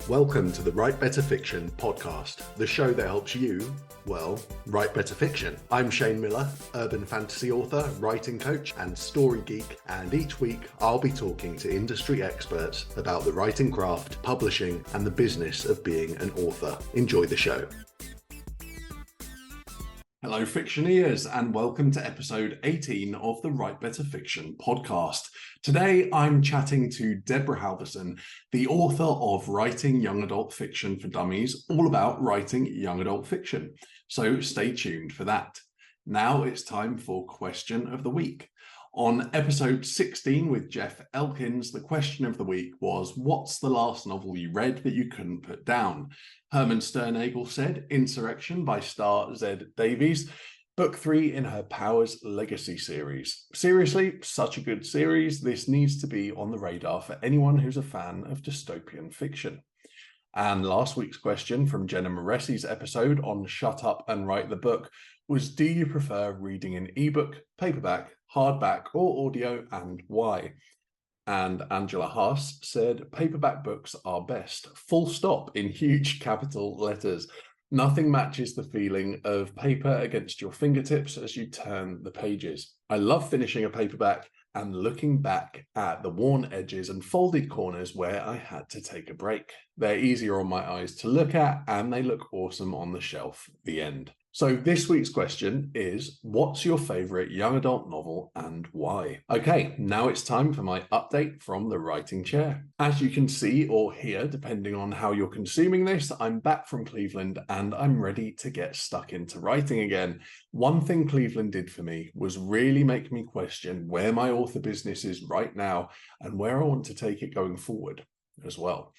Welcome to the Write Better Fiction podcast, the show that helps you, well, write better fiction. I'm Shane Miller, urban fantasy author, writing coach, and story geek, and each week I'll be talking to industry experts about the writing craft, publishing, and the business of being an author. Enjoy the show. Hello, Fictioneers, and welcome to episode 18 of the Write Better Fiction podcast. Today, I'm chatting to Deborah Halverson, the author of Writing Young Adult Fiction for Dummies, all about writing young adult fiction. So stay tuned for that. Now it's time for Question of the Week. On episode 16 with Jeff Elkins, the question of the week was, what's the last novel you read that you couldn't put down? Herman Sternagel said Insurrection by Star Z. Davies, book 3 in her Powers Legacy series. Seriously, such a good series. This needs to be on the radar for anyone who's a fan of dystopian fiction. And last week's question from Jenna Moressi's episode on Shut Up and Write the Book was, do you prefer reading an ebook, paperback, hardback, or audio, and why? And Angela Haas said, paperback books are best, full stop, in huge capital letters. Nothing matches the feeling of paper against your fingertips as you turn the pages. I love finishing a paperback and looking back at the worn edges and folded corners where I had to take a break. They're easier on my eyes to look at, and they look awesome on the shelf at the end. So this week's question is, what's your favorite young adult novel and why? Okay, now it's time for my update from the writing chair. As you can see or hear, depending on how you're consuming this, I'm back from Cleveland and I'm ready to get stuck into writing again. One thing Cleveland did for me was really make me question where my author business is right now and where I want to take it going forward as well.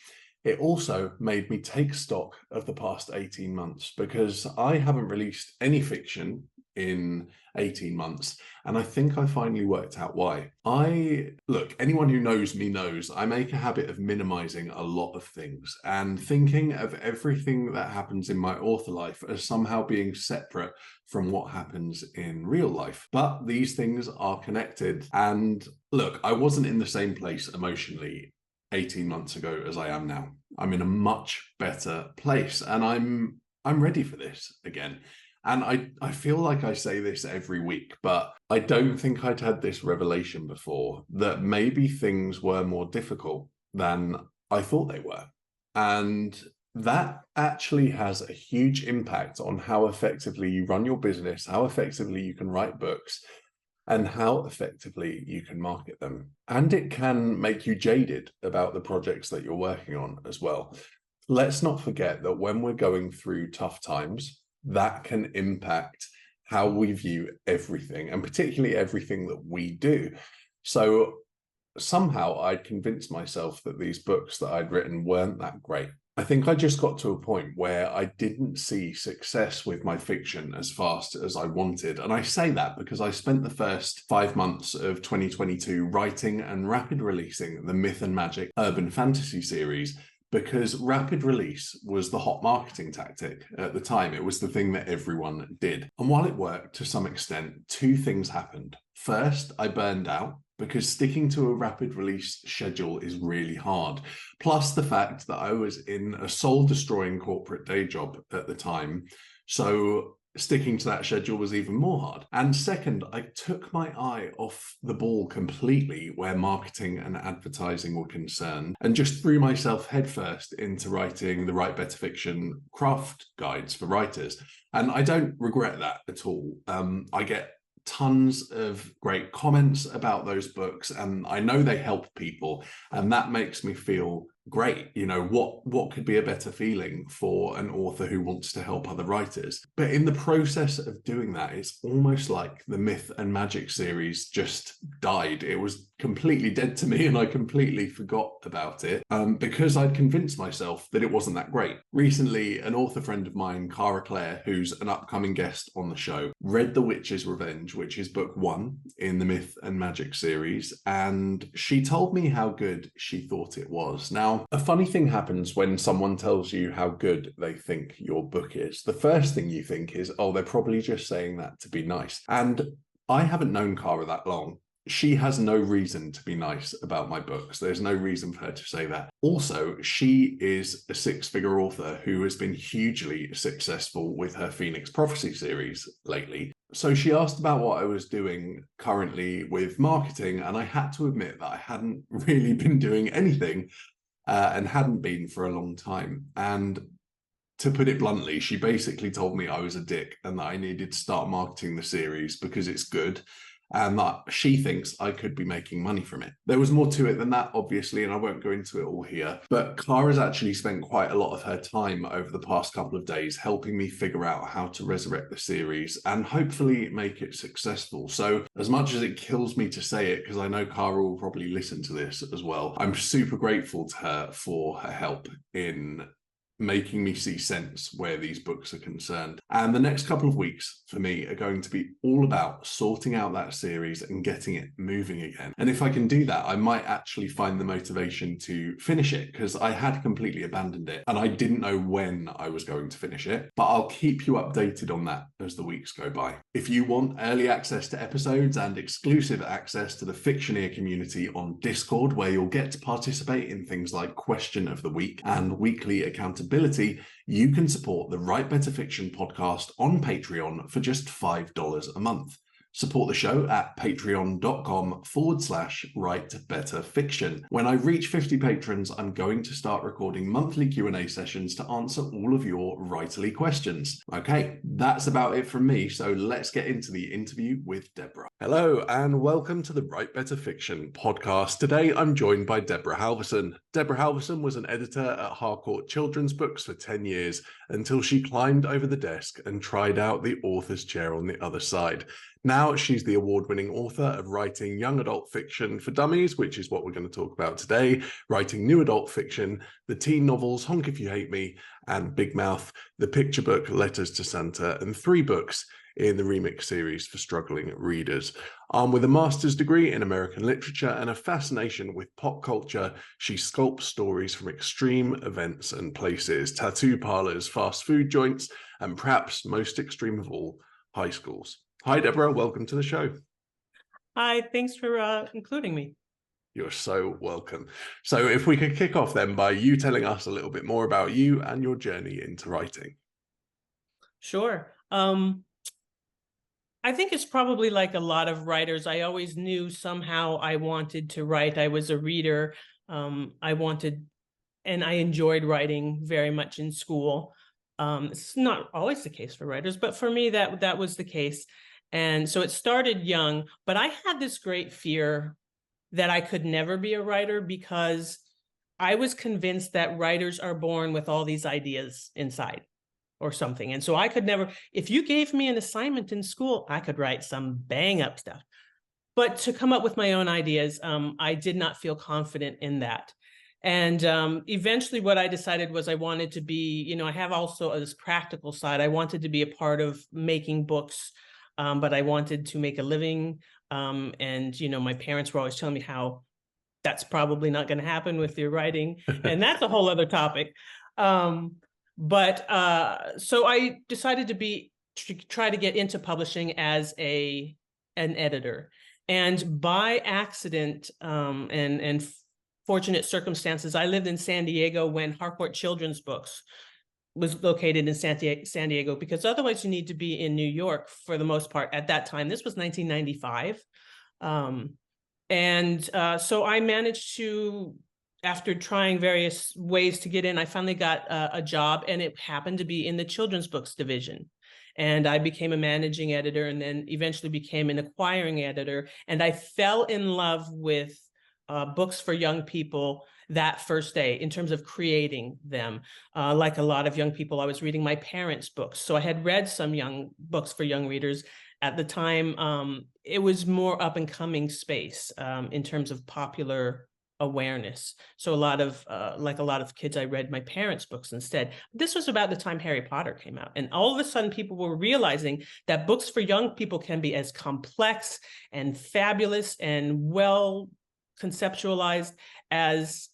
It also made me take stock of the past 18 months because I haven't released any fiction in 18 months. And I think I finally worked out why. Anyone who knows me knows I make a habit of minimizing a lot of things and thinking of everything that happens in my author life as somehow being separate from what happens in real life. But these things are connected. And look, I wasn't in the same place emotionally 18 months ago as I am now. I'm in a much better place and I'm ready for this again. And I feel like I say this every week, but I don't think I'd had this revelation before that maybe things were more difficult than I thought they were. And that actually has a huge impact on how effectively you run your business, how effectively you can write books, and how effectively you can market them. And it can make you jaded about the projects that you're working on as well. Let's not forget that when we're going through tough times, that can impact how we view everything, and particularly everything that we do. So somehow I'd convinced myself that these books that I'd written weren't that great. I think I just got to a point where I didn't see success with my fiction as fast as I wanted. And I say that because I spent the first 5 months of 2022 writing and rapid releasing the Myth and Magic urban fantasy series because rapid release was the hot marketing tactic at the time. It was the thing that everyone did. And while it worked to some extent, two things happened. First, I burned out, because sticking to a rapid release schedule is really hard. Plus the fact that I was in a soul-destroying corporate day job at the time. So sticking to that schedule was even more hard. And second, I took my eye off the ball completely where marketing and advertising were concerned and just threw myself headfirst into writing the Write Better Fiction craft guides for writers. And I don't regret that at all. I get tons of great comments about those books and I know they help people, and that makes me feel great. You know, what could be a better feeling for an author who wants to help other writers? But in the process of doing that, it's almost like the Myth and Magic series just died. It was completely dead to me and I completely forgot about it because I'd convinced myself that it wasn't that great. Recently, an author friend of mine, Cara Clare, who's an upcoming guest on the show, read The Witch's Revenge, which is book 1 in the Myth and Magic series, and she told me how good she thought it was. Now, a funny thing happens when someone tells you how good they think your book is. The first thing you think is, oh, they're probably just saying that to be nice. And I haven't known Cara that long. she has no reason to be nice about my books. There's no reason for her to say that. Also, she is a six-figure author who has been hugely successful with her Phoenix Prophecy series lately. So she asked about what I was doing currently with marketing, and I had to admit that I hadn't really been doing anything and hadn't been for a long time. And to put it bluntly, she basically told me I was a dick and that I needed to start marketing the series because it's good and that she thinks I could be making money from it. There was more to it than that, obviously, and I won't go into it all here, but Cara's actually spent quite a lot of her time over the past couple of days helping me figure out how to resurrect the series and hopefully make it successful. So as much as it kills me to say it, because I know Cara will probably listen to this as well, I'm super grateful to her for her help in making me see sense where these books are concerned. And the next couple of weeks for me are going to be all about sorting out that series and getting it moving again. And if I can do that, I might actually find the motivation to finish it, because I had completely abandoned it and I didn't know when I was going to finish it. But I'll keep you updated on that as the weeks go by. If you want early access to episodes and exclusive access to the Fictioneer community on Discord, where you'll get to participate in things like Question of the Week and weekly accountability, you can support the Write Better Fiction podcast on Patreon for just $5 a month. Support the show at patreon.com/writebetterfiction. When I reach 50 patrons, I'm going to start recording monthly Q&A sessions to answer all of your writerly questions. Okay, that's about it from me, so let's get into the interview with Deborah. Hello, and welcome to the Write Better Fiction podcast. Today, I'm joined by Deborah Halverson. Deborah Halverson was an editor at Harcourt Children's Books for 10 years until she climbed over the desk and tried out the author's chair on the other side. Now she's the award-winning author of writing young adult fiction for Dummies, which is what we're going to talk about today, writing new adult fiction, the teen novels Honk If You Hate Me and Big Mouth, the picture book Letters to Santa, and 3 books in the remix series for struggling readers. Armed with a master's degree in American literature and a fascination with pop culture, she sculpts stories from extreme events and places, tattoo parlors, fast food joints, and perhaps most extreme of all, high schools. Hi, Deborah. Welcome to the show. Hi, thanks for including me. You're so welcome. So if we could kick off then by you telling us a little bit more about you and your journey into writing. Sure. I think it's probably like a lot of writers. I always knew somehow I wanted to write. I was a reader. And I enjoyed writing very much in school. It's not always the case for writers, but for me, that was the case. And so it started young, but I had this great fear that I could never be a writer because I was convinced that writers are born with all these ideas inside or something. And so I could never, if you gave me an assignment in school, I could write some bang up stuff. But to come up with my own ideas, I did not feel confident in that. And eventually what I decided was I wanted to be, I have also this practical side. I wanted to be a part of making books, but I wanted to make a living. And my parents were always telling me how that's probably not going to happen with your writing. And that's a whole other topic. So I decided to try to get into publishing as an editor. And by accident and fortunate circumstances, I lived in San Diego when Harcourt Children's Books was located in San Diego, because otherwise you need to be in New York for the most part at that time. This was 1995. So I managed to, after trying various ways to get in, I finally got a job, and it happened to be in the children's books division. And I became a managing editor and then eventually became an acquiring editor. And I fell in love with books for young people that first day in terms of creating them. Like a lot of young people, I was reading my parents' books. So I had read some young books for young readers. At the time, it was more up and coming space in terms of popular awareness. So a lot of kids, I read my parents' books instead. This was about the time Harry Potter came out. And all of a sudden people were realizing that books for young people can be as complex and fabulous and well conceptualized as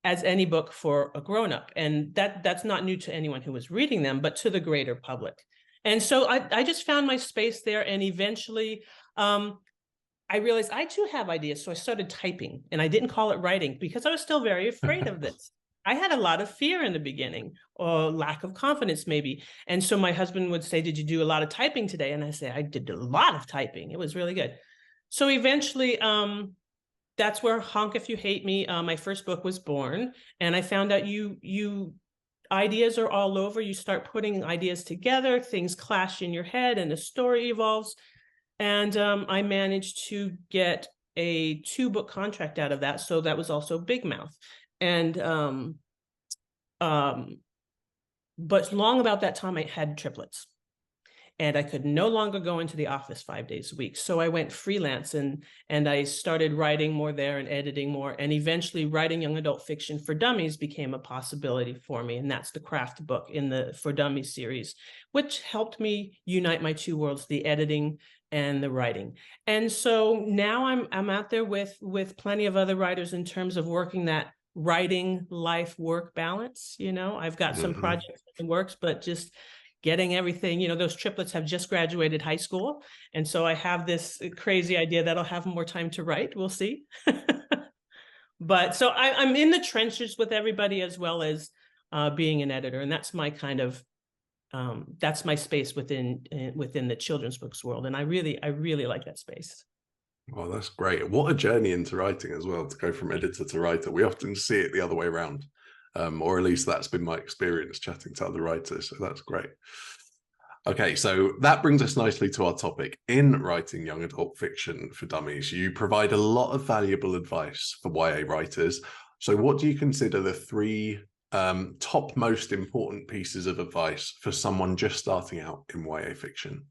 any book for a grown-up. And that's not new to anyone who was reading them, but to the greater public. And so I just found my space there. And eventually I realized I too have ideas. So I started typing, and I didn't call it writing because I was still very afraid of this. I had a lot of fear in the beginning, or lack of confidence maybe. And so my husband would say, "Did you do a lot of typing today?" And I say, "I did a lot of typing. It was really good." So eventually, that's where Honk If You Hate Me, my first book, was born. And I found out you ideas are all over. You start putting ideas together, things clash in your head, and the story evolves. And I managed to get a 2-book contract out of that. So that was also Big Mouth. And but long about that time, I had triplets, and I could no longer go into the office 5 days a week. So I went freelance, and I started writing more there and editing more. And eventually writing young adult fiction for dummies became a possibility for me. And that's the craft book in the For Dummies series, which helped me unite my two worlds, the editing and the writing. And so now I'm out there with plenty of other writers in terms of working that writing life work balance. I've got some projects in the works, but just getting everything, those triplets have just graduated high school. And so I have this crazy idea that I'll have more time to write. We'll see. But so I'm in the trenches with everybody, as well as being an editor. And that's my kind of, that's my space within the children's books world. And I really like that space. Well, that's great. What a journey into writing as well, to go from editor to writer. We often see it the other way around. Or at least that's been my experience chatting to other writers. So that's great. Okay, so that brings us nicely to our topic. In writing young adult fiction for dummies, you provide a lot of valuable advice for YA writers. So what do you consider the 3 top most important pieces of advice for someone just starting out in YA fiction?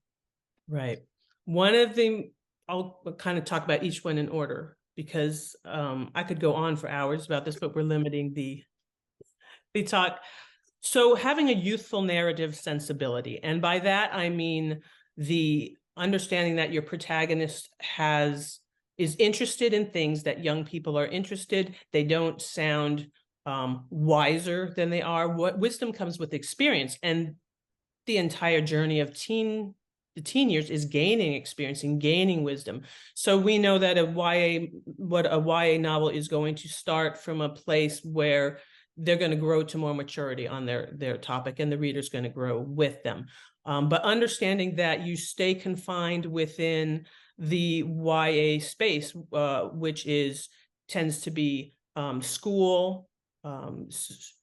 Right. One of them, I'll kind of talk about each one in order, because I could go on for hours about this, but we're limiting the talk. So having a youthful narrative sensibility, and by that I mean the understanding that your protagonist is interested in things that young people are interested. They don't sound wiser than they are. What wisdom comes with experience, and the entire journey of the teen years is gaining experience and gaining wisdom. So we know that a YA novel is going to start from a place where they're going to grow to more maturity on their topic, and the reader's going to grow with them. But understanding that you stay confined within the YA space, which tends to be school,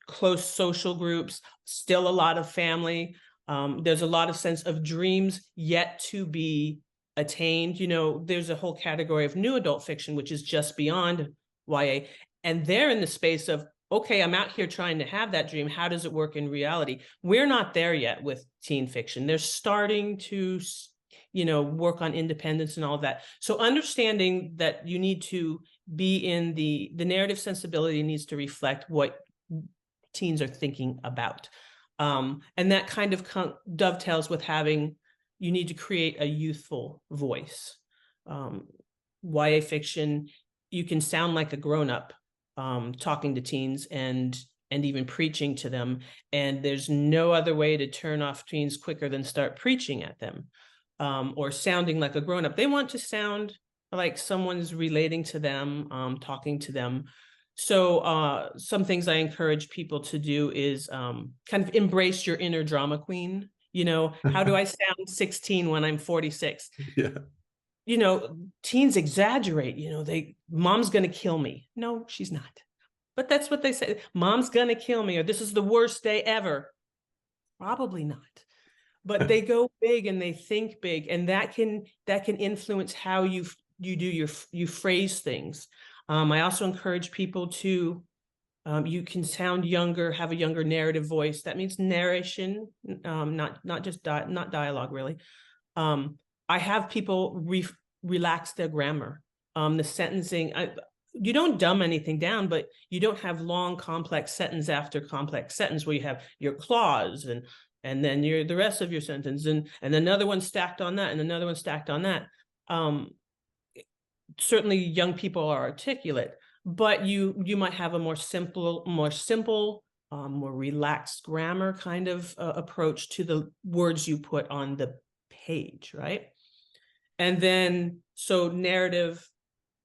close social groups, still a lot of family. There's a lot of sense of dreams yet to be attained. There's a whole category of new adult fiction, which is just beyond YA. And they're in the space of, okay, I'm out here trying to have that dream. How does it work in reality? We're not there yet with teen fiction. They're starting to, work on independence and all of that. So understanding that you need to be in the narrative sensibility needs to reflect what teens are thinking about. And that kind of dovetails with you need to create a youthful voice. YA fiction, you can sound like a grown-up talking to teens and even preaching to them. And there's no other way to turn off teens quicker than start preaching at them or sounding like a grown-up. They want to sound like someone's relating to them, talking to them. So some things I encourage people to do is kind of embrace your inner drama queen. How do I sound 16 when I'm 46? Yeah. Teens exaggerate, mom's going to kill me. No, she's not. But that's what they say. Mom's going to kill me, or this is the worst day ever. Probably not. But they go big and they think big, and that can influence how you phrase things. I also encourage people to, you can sound younger, have a younger narrative voice. That means narration, not just not dialogue, really. I have people relax their grammar. The sentencing, you don't dumb anything down, but you don't have long, complex sentence after complex sentence where you have your clause and then the rest of your sentence and another one stacked on that and another one stacked on that. Certainly young people are articulate, but you might have a more simple, more relaxed grammar kind of approach to the words you put on the page, right? And then, so narrative,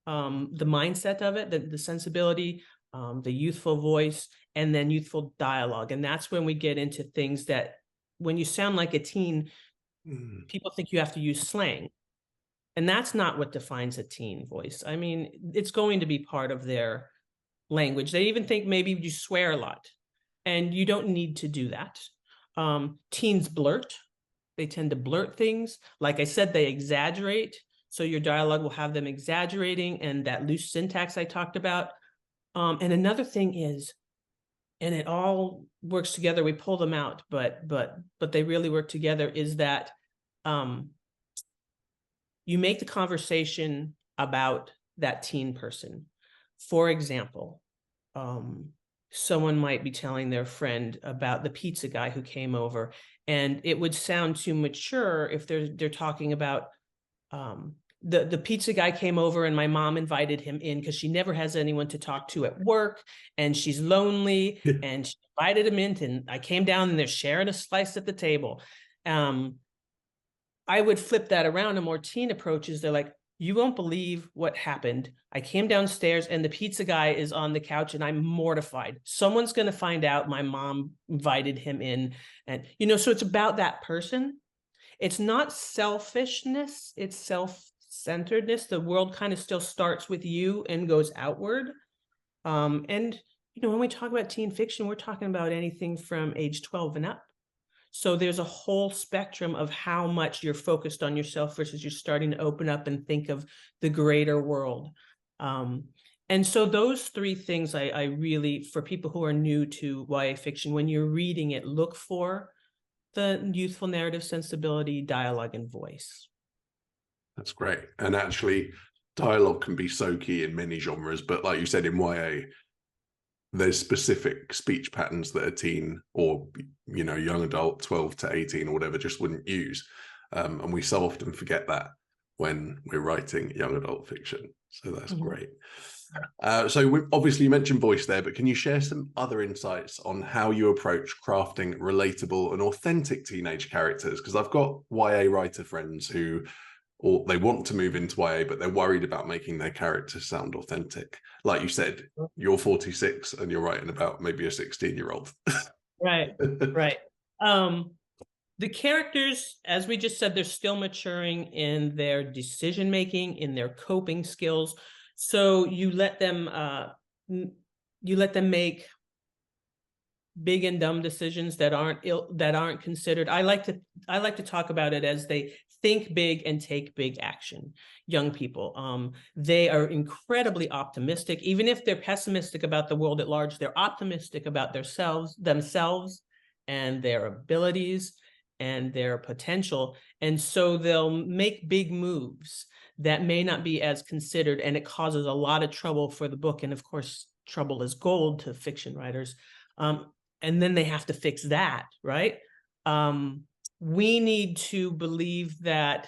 the mindset of it, the sensibility, the youthful voice, and then youthful dialogue. And that's when we get into things that when you sound like a teen, people think you have to use slang. And that's not what defines a teen voice. I mean, it's going to be part of their language. They even think maybe you swear a lot, and you don't need to do that. Teens blurt. They tend to blurt things. Like I said, they exaggerate. So your dialogue will have them exaggerating and that loose syntax I talked about. And another thing is, and it all works together, we pull them out, but they really work together, is that you make the conversation about that teen person. For example, someone might be telling their friend about the pizza guy who came over, and it would sound too mature if they're talking about the pizza guy came over and my mom invited him in because she never has anyone to talk to at work and she's lonely and she invited him in, and I came down and they're sharing a slice at the table. I would flip that around. A more teen approaches, they're like, you won't believe what happened. I came downstairs and the pizza guy is on the couch and I'm mortified. Someone's going to find out my mom invited him in. And, so it's about that person. It's not selfishness. It's self-centeredness. The world kind of still starts with you and goes outward. And, when we talk about teen fiction, we're talking about anything from age 12 and up. So there's a whole spectrum of how much you're focused on yourself versus you're starting to open up and think of the greater world. And so those three things I really, for people who are new to YA fiction, when you're reading it, look for the youthful narrative sensibility, dialogue, and voice. That's great. And actually, dialogue can be so key in many genres, but like you said, in YA, there's specific speech patterns that a teen or young adult 12 to 18 or whatever just wouldn't use, and we so often forget that when we're writing young adult fiction. So that's great. So obviously you mentioned voice there, but can you share some other insights on how you approach crafting relatable and authentic teenage characters? Because I've got YA writer friends who, or they want to move into YA, but they're worried about making their characters sound authentic. Like you said, you're 46 and you're writing about maybe a 16-year-old. Right. The characters, as we just said, they're still maturing in their decision-making, in their coping skills. So you let them make big and dumb decisions that aren't considered. I like to talk about it as they think big and take big action. Young people, they are incredibly optimistic. Even if they're pessimistic about the world at large, they're optimistic about themselves and their abilities and their potential. And so they'll make big moves that may not be as considered, and it causes a lot of trouble for the book. And of course, trouble is gold to fiction writers. And then they have to fix that, right? We need to believe that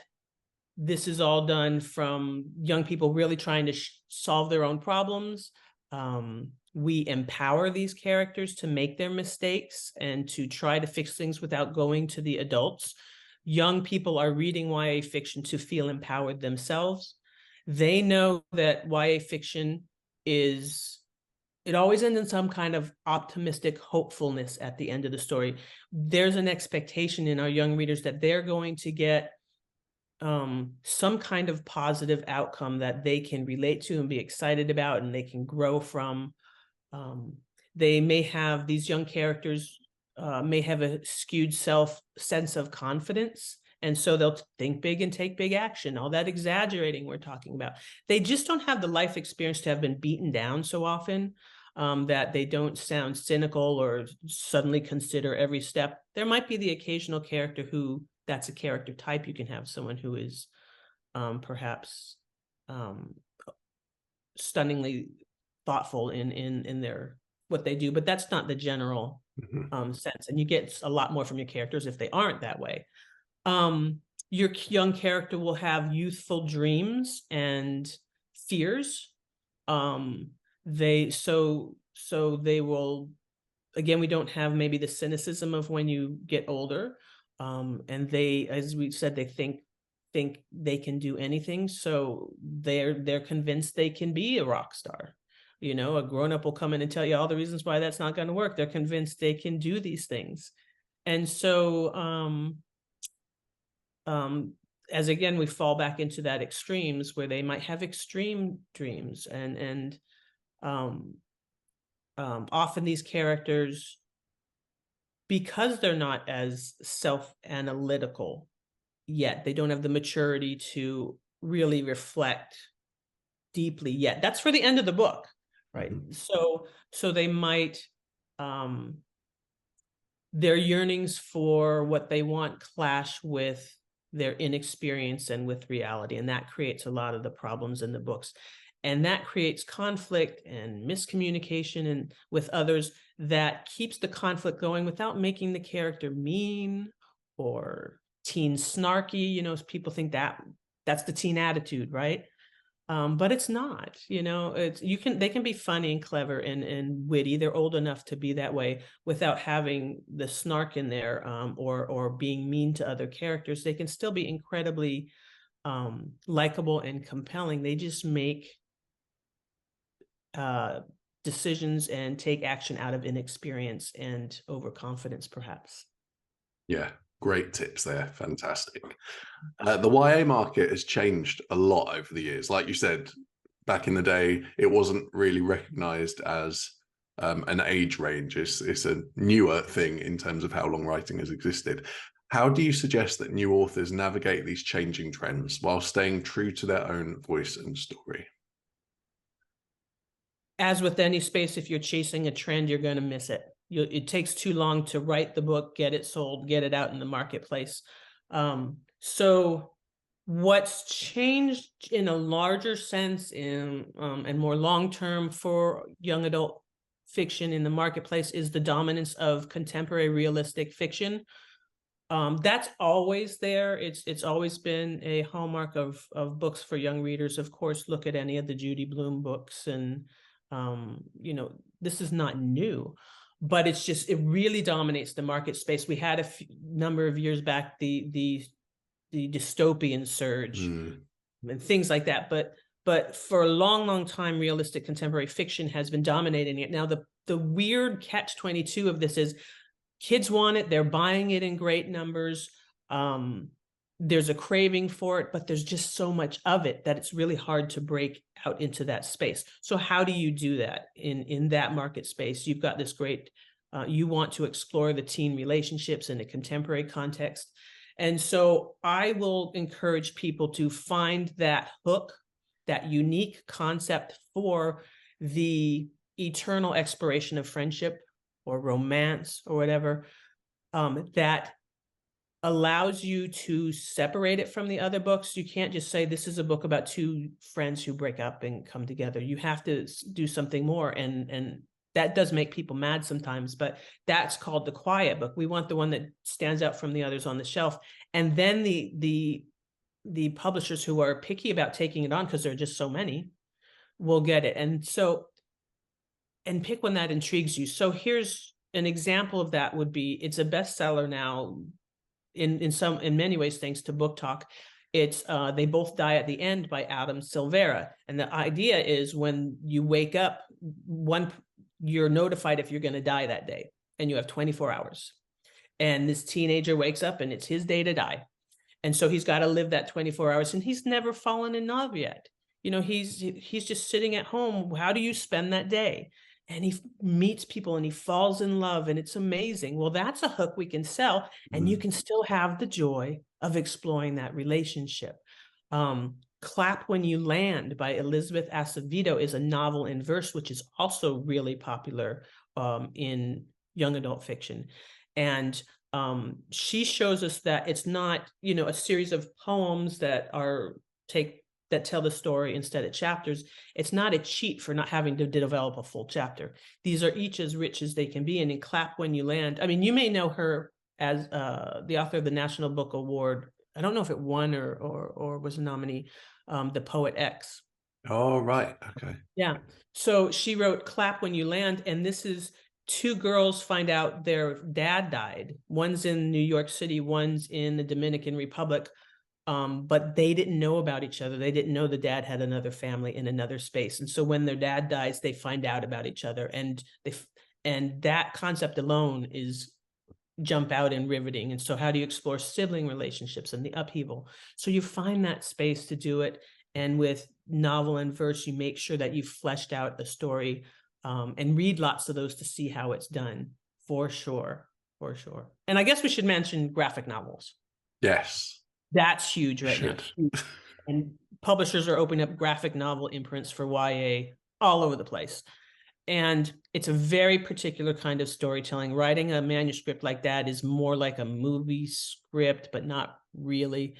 this is all done from young people really trying to solve their own problems. We empower these characters to make their mistakes and to try to fix things without going to the adults. Young people are reading YA fiction to feel empowered themselves. They know that YA fiction it always ends in some kind of optimistic hopefulness at the end of the story. There's an expectation in our young readers that they're going to get some kind of positive outcome that they can relate to and be excited about and they can grow from. They may have, these young characters may have a skewed sense of confidence, and so they'll think big and take big action. All that exaggerating we're talking about. They just don't have the life experience to have been beaten down so often that they don't sound cynical or suddenly consider every step. There might be the occasional character who, that's a character type. You can have someone who is perhaps stunningly thoughtful in their what they do, but that's not the general sense. And you get a lot more from your characters if they aren't that way. Your young character will have youthful dreams and fears. They will, again, we don't have maybe the cynicism of when you get older. And they, as we said, they think think they can do anything, so they're convinced they can be a rock star. You know, a grown-up will come in and tell you all the reasons why that's not going to work. They're convinced they can do these things. And so as again, we fall back into that extremes where they might have extreme dreams, and often these characters, because they're not as self-analytical yet, they don't have the maturity to really reflect deeply yet. That's for the end of the book, right? So they might their yearnings for what they want clash with their inexperience and with reality, and that creates a lot of the problems in the books, and that creates conflict and miscommunication and with others that keeps the conflict going without making the character mean or teen snarky. You know, people think that that's the teen attitude, right? But it's not. You know, they can be funny and clever and witty. They're old enough to be that way without having the snark in there, or being mean to other characters. They can still be incredibly likable and compelling. They just make decisions and take action out of inexperience and overconfidence, perhaps. Yeah, great tips there. Fantastic. The YA market has changed a lot over the years. Like you said, back in the day, it wasn't really recognized as an age range. It's a newer thing in terms of how long writing has existed. How do you suggest that new authors navigate these changing trends while staying true to their own voice and story? As with any space, if you're chasing a trend, you're going to miss it. It takes too long to write the book, get it sold, get it out in the marketplace. So what's changed in a larger sense and more long-term for young adult fiction in the marketplace is the dominance of contemporary realistic fiction. That's always there. It's always been a hallmark of books for young readers. Of course, look at any of the Judy Blume books, and you know, this is not new, but it really dominates the market space. We had a number of years back the dystopian surge and things like that, but for a long time, realistic contemporary fiction has been dominating it. Now the weird catch-22 of this is kids want it, they're buying it in great numbers. There's a craving for it, but there's just so much of it that it's really hard to break out into that space. So how do you do that in that market space? You've got this great, you want to explore the teen relationships in a contemporary context. And so I will encourage people to find that hook, that unique concept for the eternal exploration of friendship or romance or whatever, that allows you to separate it from the other books. You can't just say this is a book about two friends who break up and come together. You have to do something more, and that does make people mad sometimes, but that's called the quiet book. We want the one that stands out from the others on the shelf. And then the publishers who are picky about taking it on, because there are just so many, will get it. And pick one that intrigues you. So here's an example of that would be, it's a bestseller now in many ways, thanks to Book Talk. It's They Both Die at the End by Adam Silvera. And the idea is when you wake up, you're notified if you're going to die that day, and you have 24 hours. And this teenager wakes up and it's his day to die. And so he's got to live that 24 hours, and he's never fallen in love yet. You know, he's just sitting at home. How do you spend that day? And he meets people and he falls in love, and it's amazing. Well, that's a hook we can sell, and you can still have the joy of exploring that relationship. Clap When You Land by Elizabeth Acevedo is a novel in verse, which is also really popular in young adult fiction. And she shows us that it's not, you know, a series of poems that tell the story instead of chapters. It's not a cheat for not having to develop a full chapter. These are each as rich as they can be. And in Clap When You Land, I mean, you may know her as the author of the National Book Award. I don't know if it won or was a nominee, The Poet X. Oh, right. Okay. Yeah. So she wrote Clap When You Land, and this is two girls find out their dad died. One's in New York City, one's in the Dominican Republic. but they didn't know about each other. They didn't know the dad had another family in another space. And so when their dad dies, they find out about each other. And that concept alone is jump out and riveting. And so how do you explore sibling relationships and the upheaval? So you find that space to do it. And with novel and verse, you make sure that you've fleshed out a story, and read lots of those to see how it's done, for sure. And I guess we should mention graphic novels. Yes. That's huge right now. And publishers are opening up graphic novel imprints for YA all over the place. And it's a very particular kind of storytelling. Writing a manuscript like that is more like a movie script, but not really.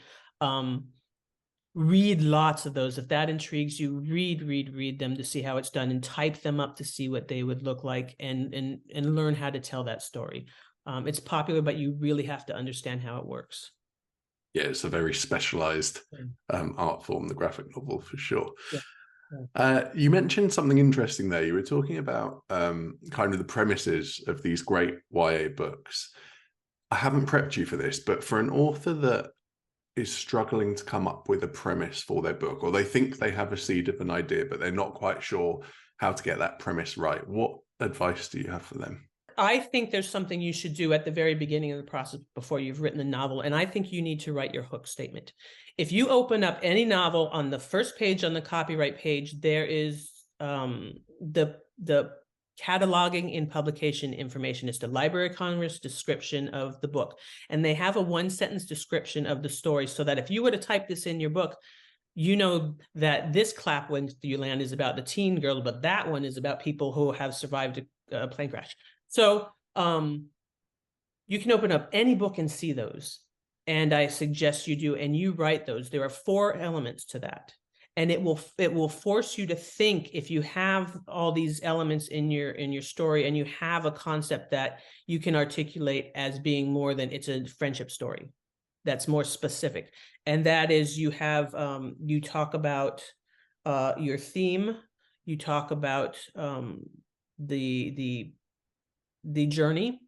Read lots of those. If that intrigues you, read them to see how it's done, and type them up to see what they would look like, and learn how to tell that story. It's popular, but you really have to understand how it works. Yeah, it's a very specialized art form, the graphic novel, for sure. Yeah. You mentioned something interesting there. You were talking about kind of the premises of these great YA books. I haven't prepped you for this, but for an author that is struggling to come up with a premise for their book, or they think they have a seed of an idea, but they're not quite sure how to get that premise right, what advice do you have for them? I think there's something you should do at the very beginning of the process before you've written the novel. And I think you need to write your hook statement. If you open up any novel, on the first page, on the copyright page, there is the cataloging in publication information. It's the Library of Congress description of the book. And they have a 1-sentence description of the story, so that if you were to type this in your book, you know that this Clap When You Land is about the teen girl, but that one is about people who have survived a plane crash. So you can open up any book and see those. And I suggest you do, and you write those. There are 4 elements to that. And it will force you to think. If you have all these elements in your story, and you have a concept that you can articulate as being more than it's a friendship story, that's more specific. And that is, you have you talk about your theme, you talk about the journey,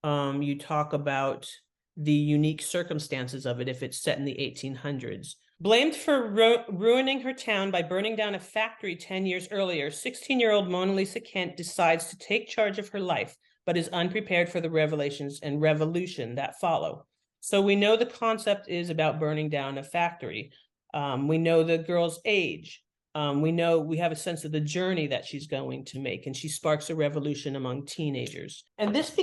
you talk about the unique circumstances of it if it's set in the 1800s. Blamed for ruining her town by burning down a factory 10 years earlier, 16-year-old Mona Lisa Kent decides to take charge of her life, but is unprepared for the revelations and revolution that follow. So we know the concept is about burning down a factory. We know the girl's age. We have a sense of the journey that she's going to make, and she sparks a revolution among teenagers. And this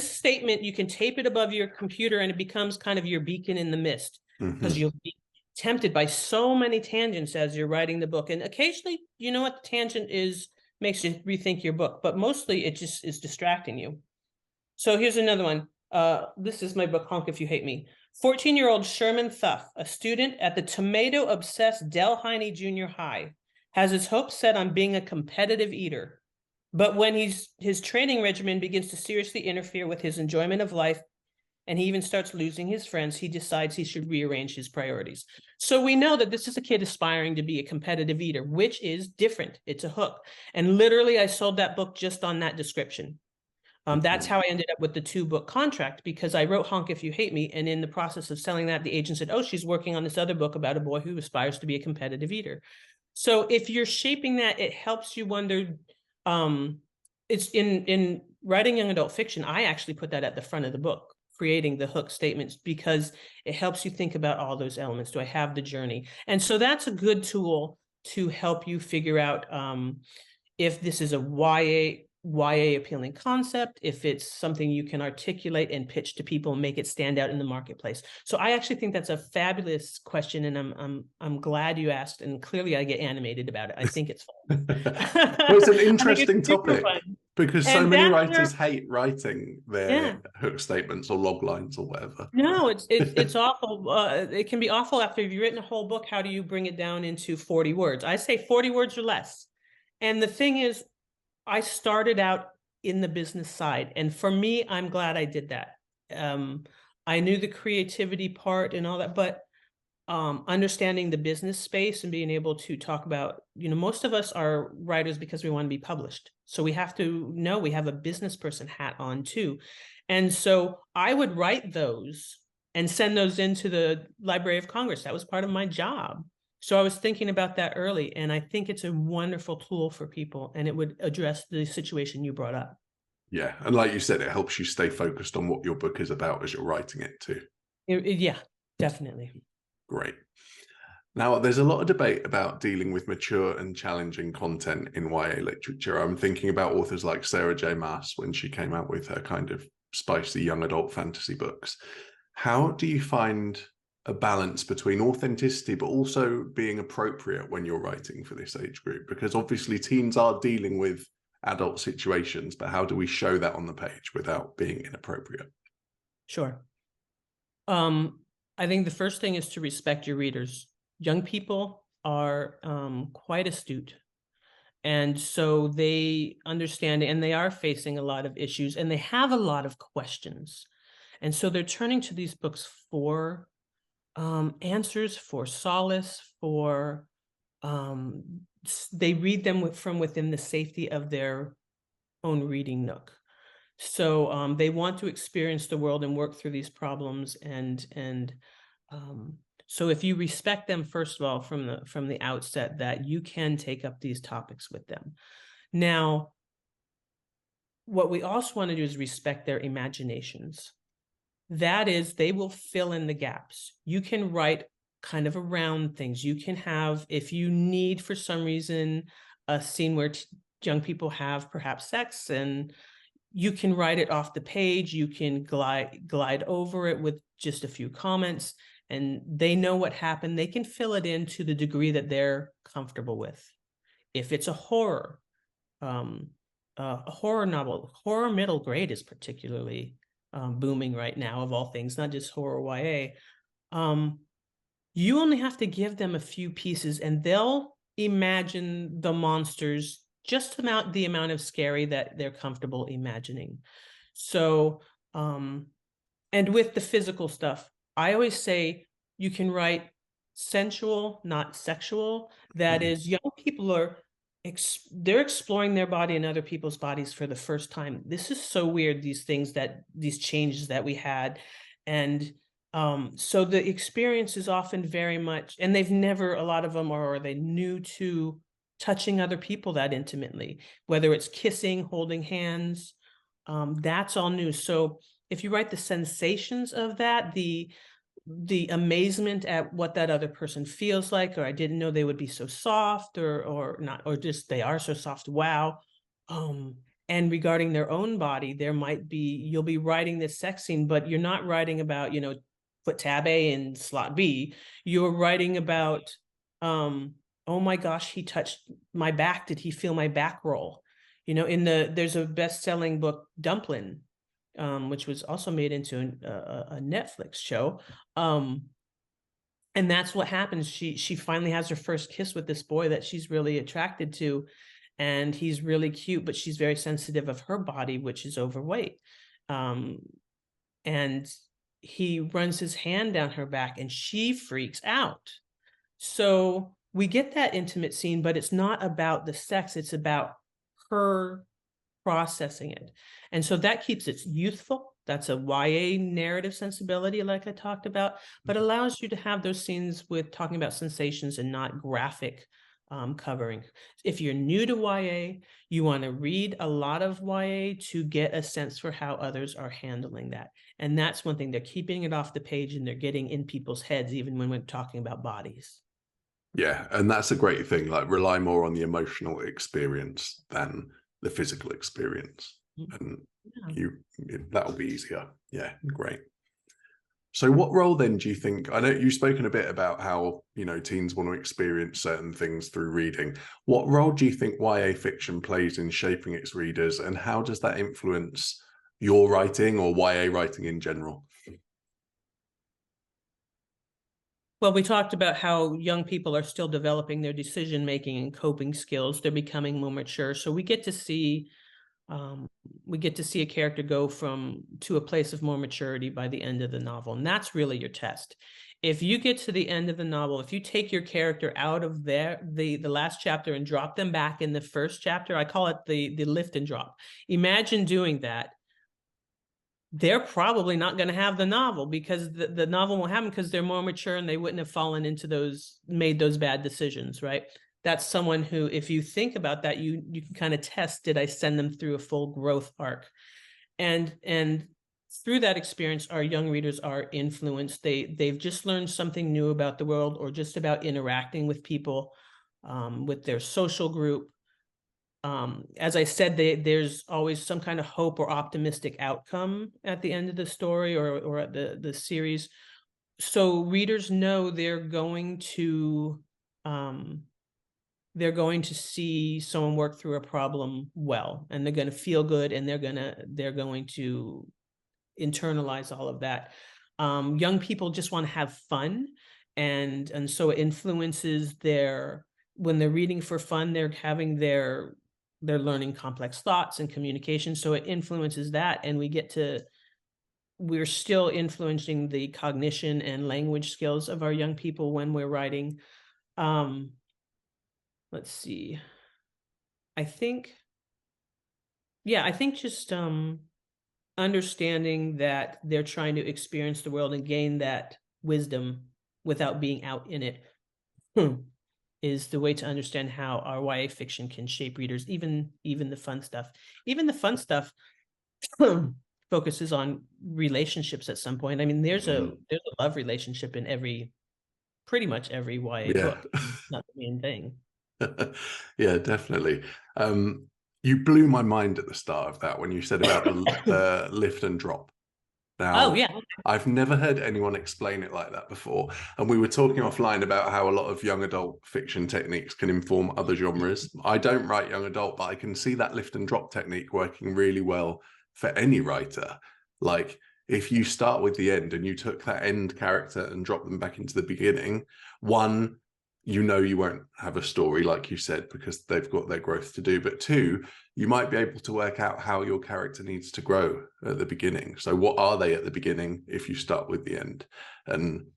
statement, you can tape it above your computer, and it becomes kind of your beacon in the mist, because you'll be tempted by so many tangents as you're writing the book. And occasionally, you know what, the tangent makes you rethink your book, but mostly it just is distracting you. So here's another one. This is my book, Honk If You Hate Me. 14-year-old Sherman Thuff, a student at the tomato-obsessed Delhiney Junior High, has his hopes set on being a competitive eater. But when his training regimen begins to seriously interfere with his enjoyment of life, and he even starts losing his friends, he decides he should rearrange his priorities. So we know that this is a kid aspiring to be a competitive eater, which is different. It's a hook. And literally, I sold that book just on that description. That's how I ended up with the 2-book contract, because I wrote Honk If You Hate Me, and in the process of selling that, the agent said, oh, she's working on this other book about a boy who aspires to be a competitive eater. So if you're shaping that, it helps you wonder. It's in writing young adult fiction, I actually put that at the front of the book, creating the hook statements, because it helps you think about all those elements. Do I have the journey? And so that's a good tool to help you figure out if this is a YA appealing concept, if it's something you can articulate and pitch to people and make it stand out in the marketplace. So I actually think that's a fabulous question, and I'm glad you asked, and clearly I get animated about it. I think it's fun. Well, it's an interesting topic, because so many writers hate writing their hook statements or log lines or whatever. No, it's awful. It can be awful after you've written a whole book. How do you bring it down into 40 words? I say 40 words or less. And the thing is, I started out in the business side, and for me, I'm glad I did that. I knew the creativity part and all that, but understanding the business space and being able to talk about, most of us are writers because we want to be published. So we have to know we have a business person hat on too. And so I would write those and send those into the Library of Congress. That was part of my job. So I was thinking about that early, and I think it's a wonderful tool for people, and it would address the situation you brought up. Yeah, and like you said, it helps you stay focused on what your book is about as you're writing it too. Yeah, definitely. Great. Now, there's a lot of debate about dealing with mature and challenging content in YA literature. I'm thinking about authors like Sarah J. Maas when she came out with her kind of spicy young adult fantasy books. How do you find a balance between authenticity but also being appropriate when you're writing for this age group? Because obviously teens are dealing with adult situations, but how do we show that on the page without being inappropriate? Sure. I think the first thing is to respect your readers. Young people are quite astute, and so they understand, and they are facing a lot of issues, and they have a lot of questions, and so they're turning to these books for answers, for solace, for they read them from within the safety of their own reading nook. So they want to experience the world and work through these problems, and so if you respect them, first of all, from the outset, that you can take up these topics with them. Now, what we also want to do is respect their imaginations. That is, they will fill in the gaps. You can write kind of around things. You can have, if you need, for some reason, a scene where young people have perhaps sex, and you can write it off the page. You can glide over it with just a few comments, and they know what happened. They can fill it in to the degree that they're comfortable with. If it's a horror novel, horror middle grade is particularly booming right now, of all things, not just horror YA. You only have to give them a few pieces, and they'll imagine the monsters just about the amount of scary that they're comfortable imagining. So, and with the physical stuff, I always say you can write sensual, not sexual. That is, young people are they're exploring their body and other people's bodies for the first time. This is so weird, these changes that we had. And so the experience is often very much, and they've never, a lot of them are they new to touching other people that intimately, whether it's kissing, holding hands, that's all new. So if you write the sensations of that, the amazement at what that other person feels like, or I didn't know they would be so soft, or not, or just they are so soft, wow. And regarding their own body, there might be, you'll be writing this sex scene, but you're not writing about, put tab A in slot B. You're writing about, oh my gosh, he touched my back. Did he feel my back roll? There's a best-selling book, Dumpling, which was also made into a Netflix show. And that's what happens. She finally has her first kiss with this boy that she's really attracted to, and he's really cute, but she's very sensitive of her body, which is overweight. And he runs his hand down her back, and she freaks out. So we get that intimate scene, but it's not about the sex. It's about her processing it. And so that keeps it youthful. That's a YA narrative sensibility, like I talked about, but allows you to have those scenes with talking about sensations and not graphic covering. If you're new to YA, you want to read a lot of YA to get a sense for how others are handling that. And that's one thing. They're keeping it off the page, and they're getting in people's heads, even when we're talking about bodies. Yeah, and that's a great thing. Like, rely more on the emotional experience than the physical experience, and that'll be easier. Yeah, great. So what role then do you think, I know you've spoken a bit about how, teens want to experience certain things through reading. What role do you think YA fiction plays in shaping its readers, and how does that influence your writing or YA writing in general? Well, we talked about how young people are still developing their decision-making and coping skills. They're becoming more mature. So we get to see a character go to a place of more maturity by the end of the novel. And that's really your test. If you get to the end of the novel, if you take your character out of the last chapter and drop them back in the first chapter, I call it the lift and drop. Imagine doing that. they're probably not going to have the novel, because the novel won't happen, because they're more mature and they wouldn't have fallen into made those bad decisions, right? That's someone who, if you think about that, you can kind of test, did I send them through a full growth arc? And through that experience, our young readers are influenced. They've just learned something new about the world, or just about interacting with people, with their social group. As I said, there's always some kind of hope or optimistic outcome at the end of the story, or at the series. So readers know they're going to see someone work through a problem well, and they're going to feel good, and they're going to internalize all of that. Young people just want to have fun, and so it influences when they're reading for fun, they're learning complex thoughts and communication. So it influences that, and we're still influencing the cognition and language skills of our young people when we're writing. Let's see. I think just understanding that they're trying to experience the world and gain that wisdom without being out in it is the way to understand how our YA fiction can shape readers, even the fun stuff. Even the fun stuff focuses on relationships at some point. I mean, there's a love relationship in pretty much every YA book. It's not the main thing. Yeah, definitely. You blew my mind at the start of that when you said about the lift and drop. Now, oh, yeah. I've never heard anyone explain it like that before. And we were talking offline about how a lot of young adult fiction techniques can inform other genres. I don't write young adult, but I can see that lift and drop technique working really well for any writer. Like, if you start with the end and you took that end character and dropped them back into the beginning, one, you won't have a story, like you said, because they've got their growth to do. But two, you might be able to work out how your character needs to grow at the beginning. So what are they at the beginning if you start with the end? And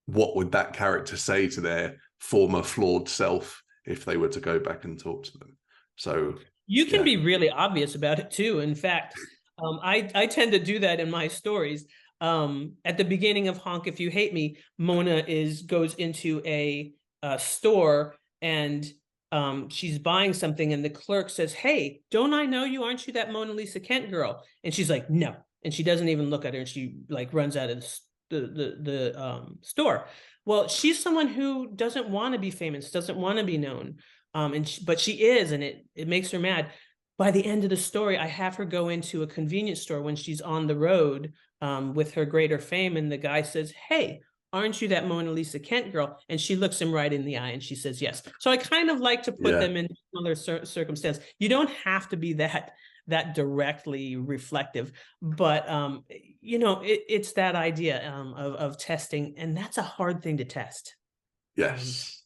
what would that character say to their former flawed self if they were to go back and talk to them? So you can be really obvious about it too. In fact, I tend to do that in my stories. At the beginning of Honk If You Hate Me, Mona goes into a store, and she's buying something, and the clerk says, "Hey, don't I know you? Aren't you that Mona Lisa Kent girl?" And she's like, "No," and she doesn't even look at her, and she like runs out of the store. Well, she's someone who doesn't want to be famous, doesn't want to be known, but she is, and it makes her mad. By the end of the story, I have her go into a convenience store when she's on the road with her greater fame, and the guy says, "Hey, aren't you that Mona Lisa Kent girl?" And she looks him right in the eye, and she says yes. So I kind of like to put them in similar circumstance. You don't have to be that directly reflective, but it's that idea of testing, and that's a hard thing to test. Yes.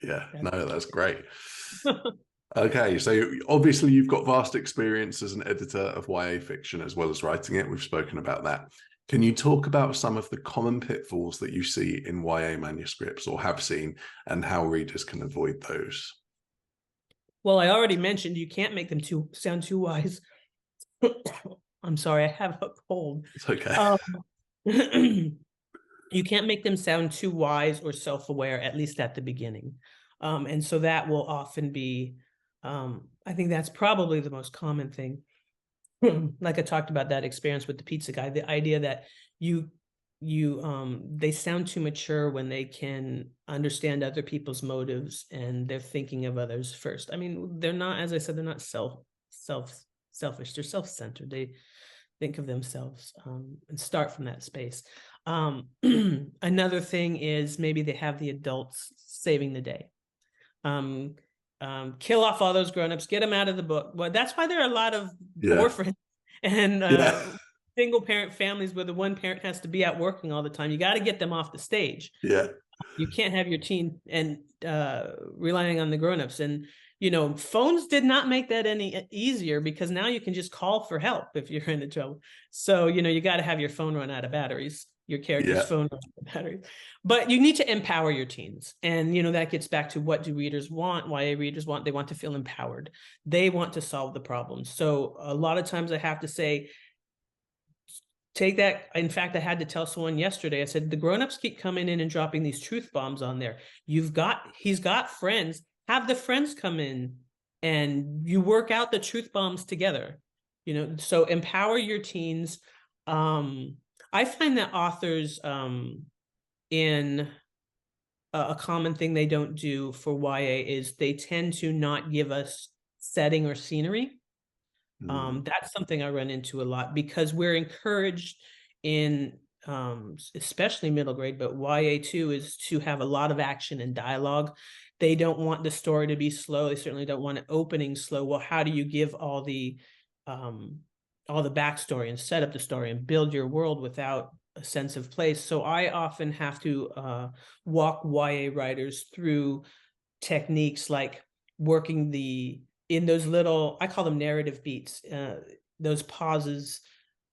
Yeah. No, that's great. Okay, so obviously you've got vast experience as an editor of YA fiction as well as writing it. We've spoken about that. Can you talk about some of the common pitfalls that you see in YA manuscripts or have seen, and how readers can avoid those? Well, I already mentioned you can't make them sound too wise. I'm sorry, I have a cold. It's okay. You can't make them sound too wise or self-aware, at least at the beginning. And so that will often be, I think that's probably the most common thing. Like I talked about that experience with the pizza guy, the idea that they sound too mature when they can understand other people's motives and they're thinking of others first. I mean, they're not, as I said, they're not selfish, they're self-centered. They think of themselves and start from that space. Another thing is maybe they have the adults saving the day. Kill off all those grown-ups, get them out of the book. Well, that's why there are a lot of orphans and single parent families where the one parent has to be out working all the time. You got to get them off the stage. You can't have your teen and relying on the grown-ups. And phones did not make that any easier, because now you can just call for help if you're in trouble. So you got to have your phone run out of batteries, your character's phone run out of batteries. But you need to empower your teens, and that gets back to, what do readers want? YA readers want? They want to feel empowered. They want to solve the problems. So a lot of times I have to say, take that. In fact, I had to tell someone yesterday, I said, the grownups keep coming in and dropping these truth bombs on there. He's got friends, have the friends come in and you work out the truth bombs together, so empower your teens. I find that authors, in a common thing they don't do for YA is they tend to not give us setting or scenery. That's something I run into a lot because we're encouraged in, especially middle grade, but YA too, is to have a lot of action and dialogue. They don't want the story to be slow. They certainly don't want an opening slow. Well, how do you give all the backstory and set up the story and build your world without a sense of place? So I often have to walk YA writers through techniques like working in those little, I call them narrative beats, those pauses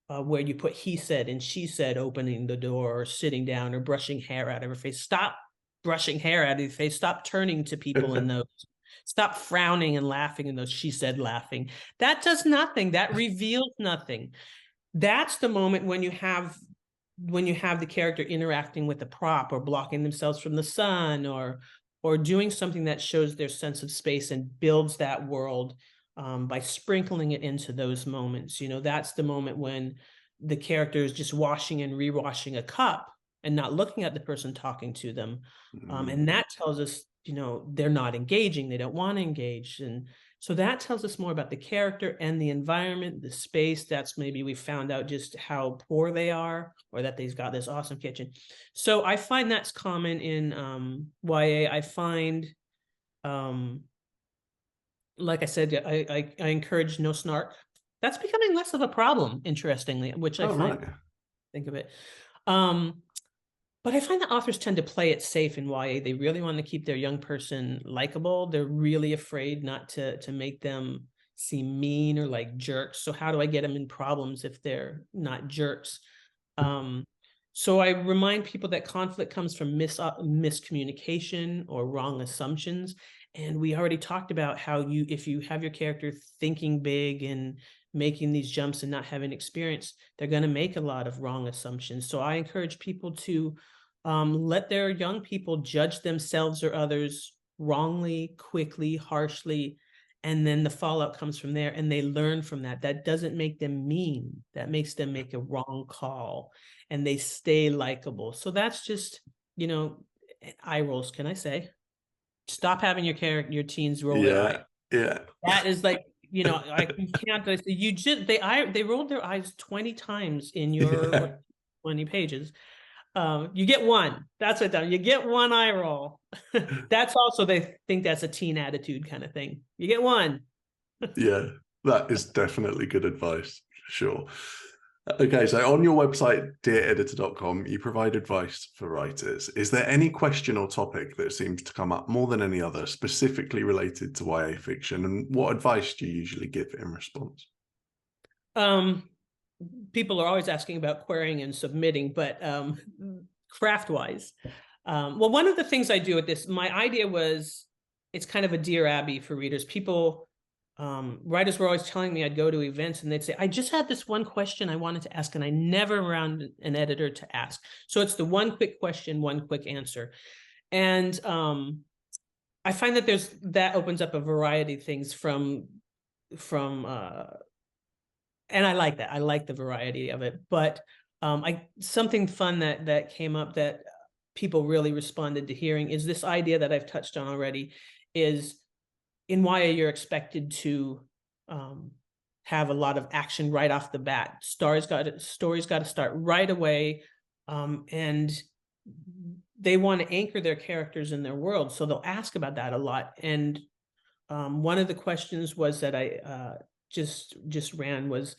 where you put he said and she said, opening the door or sitting down or brushing hair out of her face. Stop brushing hair out of your face. Stop turning to people in those. Stop frowning and laughing in those she said laughing. That does nothing. That reveals nothing. That's the moment when you have the character interacting with the prop or blocking themselves from the sun or doing something that shows their sense of space and builds that world by sprinkling it into those moments. That's the moment when the character is just washing and rewashing a cup and not looking at the person talking to them. And that tells us, they're not engaging. They don't want to engage. And so that tells us more about the character and the environment, the space. That's maybe we found out just how poor they are or that they've got this awesome kitchen. So I find that's common in YA. I find, like I said, I encourage no snark. That's becoming less of a problem, interestingly, which I find, think of it. But I find that authors tend to play it safe in YA. They really want to keep their young person likable. They're really afraid not to make them seem mean or like jerks. So how do I get them in problems if they're not jerks? So I remind people that conflict comes from miscommunication or wrong assumptions. And we already talked about how if you have your character thinking big and making these jumps and not having experience, they're going to make a lot of wrong assumptions. So I encourage people to let their young people judge themselves or others wrongly, quickly, harshly, and then the fallout comes from there and they learn from that. That doesn't make them mean. That makes them make a wrong call and they stay likable. So that's just, eye rolls, can I say? Stop having your teens roll their eyes. Yeah. That is like, you can't, they rolled their eyes 20 times in your 20 pages. You get one. That's what you get one eye roll. That's also, they think that's a teen attitude kind of thing. You get one. Yeah, that is definitely good advice, for sure. Okay, so on your website, deareditor.com, you provide advice for writers. Is there any question or topic that seems to come up more than any other, specifically related to YA fiction? And what advice do you usually give in response? People are always asking about querying and submitting, but craft-wise, well, one of the things I do with this, my idea was, it's kind of a Dear Abby for readers. People, writers were always telling me I'd go to events and they'd say, I just had this one question I wanted to ask and I never found an editor to ask. So it's the one quick question, one quick answer. And I find that that opens up a variety of things from and I like that. I like the variety of it. But something fun that came up that people really responded to hearing is this idea that I've touched on already, is in YA you're expected to have a lot of action right off the bat. Stories got to start right away, and they want to anchor their characters in their world, so they'll ask about that a lot. And one of the questions was that I just ran was,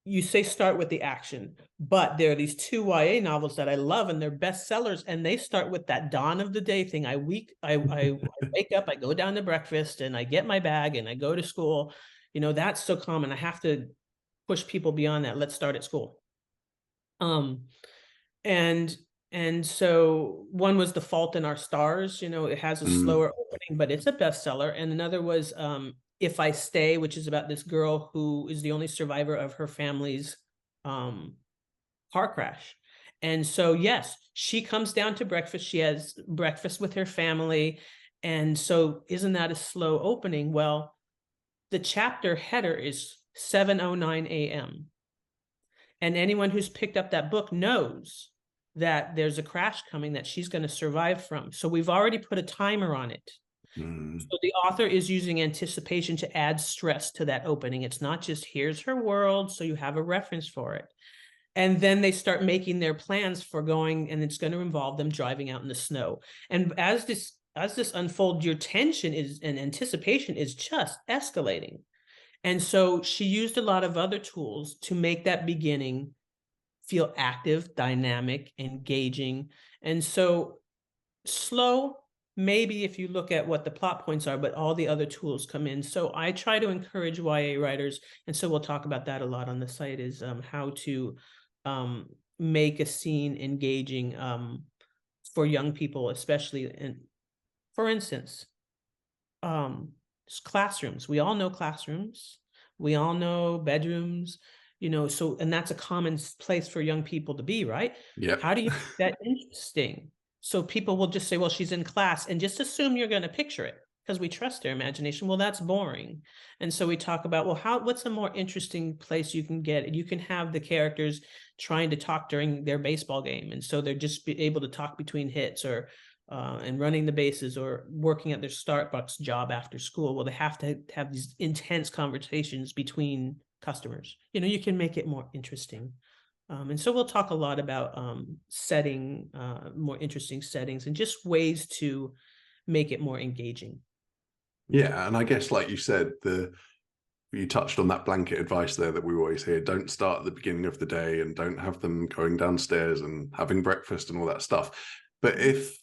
you say start with the action, but there are these 2 YA novels that I love and they're bestsellers, and they start with that dawn of the day thing. I wake up, I go down to breakfast and I get my bag and I go to school. That's so common. I have to push people beyond that. Let's start at school. And so one was The Fault in Our Stars. It has a slower opening, but it's a bestseller. And another was If I Stay, which is about this girl who is the only survivor of her family's car crash. And so, yes, she comes down to breakfast. She has breakfast with her family. And so isn't that a slow opening? Well, the chapter header is 7:09 a.m. And anyone who's picked up that book knows that there's a crash coming that she's going to survive from. So we've already put a timer on it. So the author is using anticipation to add stress to that opening. It's not just here's her world, so you have a reference for it. And then they start making their plans for going, and it's going to involve them driving out in the snow. And as this unfolds, your tension is and anticipation is just escalating. And so she used a lot of other tools to make that beginning feel active, dynamic, engaging. And so slow, maybe if you look at what the plot points are, but all the other tools come in. So I try to encourage YA writers, and so we'll talk about that a lot on the site, is how to make a scene engaging for young people, especially in, for instance, classrooms. We all know classrooms. We all know bedrooms, so, and that's a common place for young people to be, right? Yeah. How do you make that interesting? So people will just say, well, she's in class, and just assume you're going to picture it because we trust their imagination. Well, that's boring. And so we talk about, well, what's a more interesting place you can get? You can have the characters trying to talk during their baseball game. And so they're just able to talk between hits, or and running the bases, or working at their Starbucks job after school. Well, they have to have these intense conversations between customers. You can make it more interesting. And so we'll talk a lot about setting more interesting settings and just ways to make it more engaging. Yeah, and I guess, like you said, you touched on that blanket advice there that we always hear: don't start at the beginning of the day, and don't have them going downstairs and having breakfast and all that stuff. But if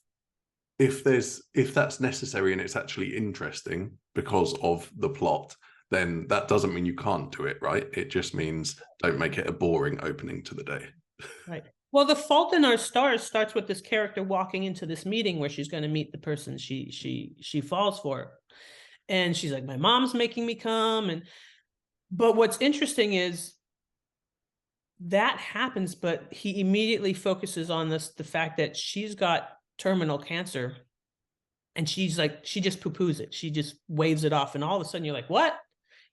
that's necessary and it's actually interesting because of the plot, then that doesn't mean you can't do it, right? It just means don't make it a boring opening to the day. Right. Well, The Fault in Our Stars starts with this character walking into this meeting where she's going to meet the person she falls for. And she's like, my mom's making me come. But what's interesting is that happens, but he immediately focuses on the fact that she's got terminal cancer. And she's like, she just poo-poos it. She just waves it off. And all of a sudden you're like, what?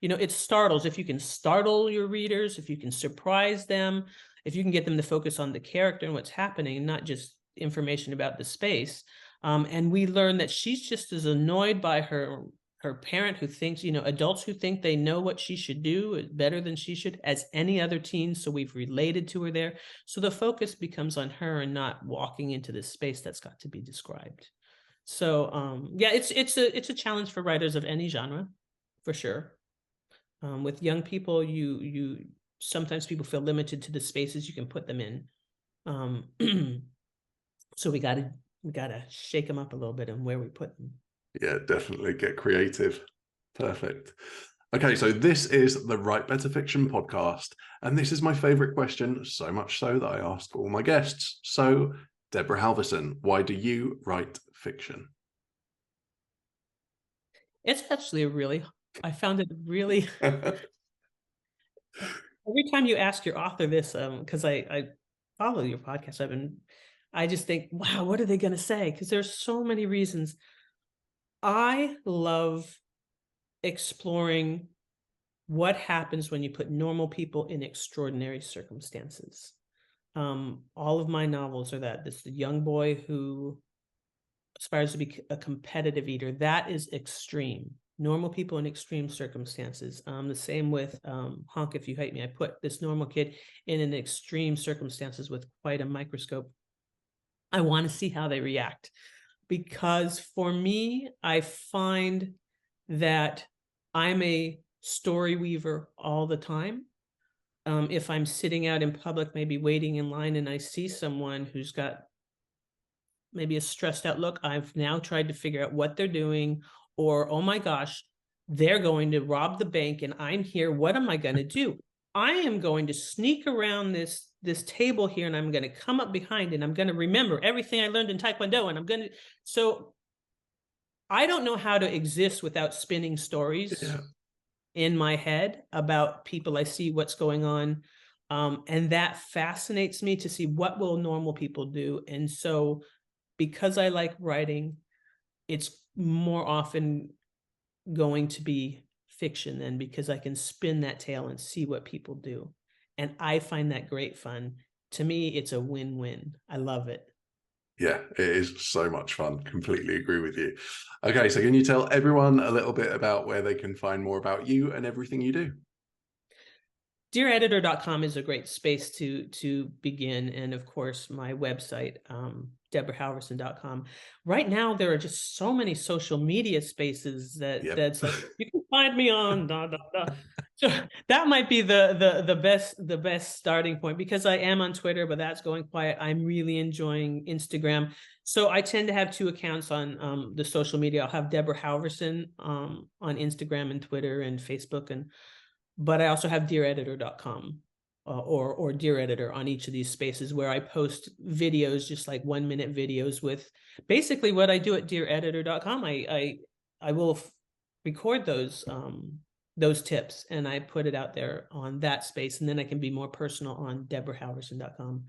It startles. If you can startle your readers, if you can surprise them, if you can get them to focus on the character and what's happening, and not just information about the space. And we learn that she's just as annoyed by her parent, who thinks, adults who think they know what she should do better than she should, as any other teen. So we've related to her there. So the focus becomes on her and not walking into this space that's got to be described. So yeah, it's a challenge for writers of any genre, for sure. With young people, you sometimes people feel limited to the spaces you can put them in. So we gotta shake them up a little bit and where we put them. Yeah, definitely get creative. Perfect. Okay, so this is the Write Better Fiction podcast, and this is my favorite question, so much so that I ask all my guests. So, Deborah Halverson, why do you write fiction? It's actually I found it really every time you ask your author this, because I follow your podcast, I just think, wow, what are they going to say? Because there's so many reasons. I love exploring what happens when you put normal people in extraordinary circumstances. All of my novels are that. This young boy who aspires to be a competitive eater. That is extreme. Normal people in extreme circumstances. The same with Honk If You Hate Me. I put this normal kid in an extreme circumstances with quite a microscope. I want to see how they react, because for me, I find that I'm a story weaver all the time. If I'm sitting out in public, maybe waiting in line, and I see someone who's got maybe a stressed out look, I've now tried to figure out what they're doing. Or, oh my gosh, they're going to rob the bank and I'm here. What am I going to do? I am going to sneak around this table here, and I'm going to come up behind, and I'm going to remember everything I learned in Taekwondo. And so I don't know how to exist without spinning stories in my head about people I see, what's going on. And that fascinates me to see what will normal people do. And so because I like writing, it's more often going to be fiction then, because I can spin that tale and see what people do. And I find that great fun. To me, it's a win-win. I love it. Yeah, it is so much fun. Completely agree with you. Okay, so can you tell everyone a little bit about where they can find more about you and everything you do? DearEditor.com is a great space to begin. And of course, my website, DeborahHalverson.com. Right now, there are just so many social media spaces that's like, you can find me on da, da, da. So that might be the best starting point, because I am on Twitter, but that's going quiet. I'm really enjoying Instagram. So I tend to have two accounts on the social media. I'll have Deborah Halverson on Instagram and Twitter and Facebook, but I also have DearEditor.com or Dear Editor on each of these spaces, where I post videos, just like 1-minute videos with basically what I do at DearEditor.com. I will record those tips and I put it out there on that space, and then I can be more personal on DeborahHalverson.com.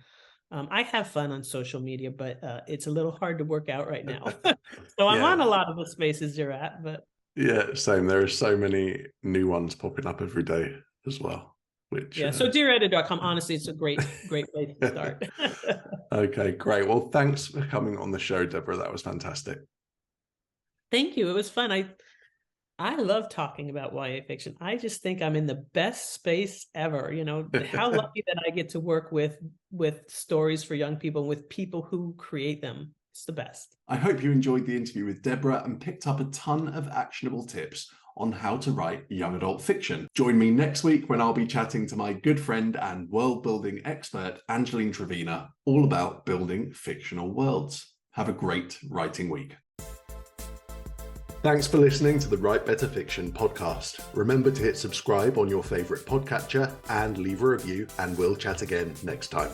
I have fun on social media, but it's a little hard to work out right now. So I'm on a lot of the spaces you're at, but. Yeah, same. There are so many new ones popping up every day as well. Which so DearEditor.com, honestly, it's a great place to start. Okay, great. Well, thanks for coming on the show, Deborah. That was fantastic. Thank you. It was fun. I love talking about YA fiction. I just think I'm in the best space ever. How lucky that I get to work with stories for young people, with people who create them. It's the best. I hope you enjoyed the interview with Deborah and picked up a ton of actionable tips on how to write young adult fiction. Join me next week when I'll be chatting to my good friend and world-building expert, Angeline Trevina, all about building fictional worlds. Have a great writing week. Thanks for listening to the Write Better Fiction podcast. Remember to hit subscribe on your favourite podcatcher and leave a review, and we'll chat again next time.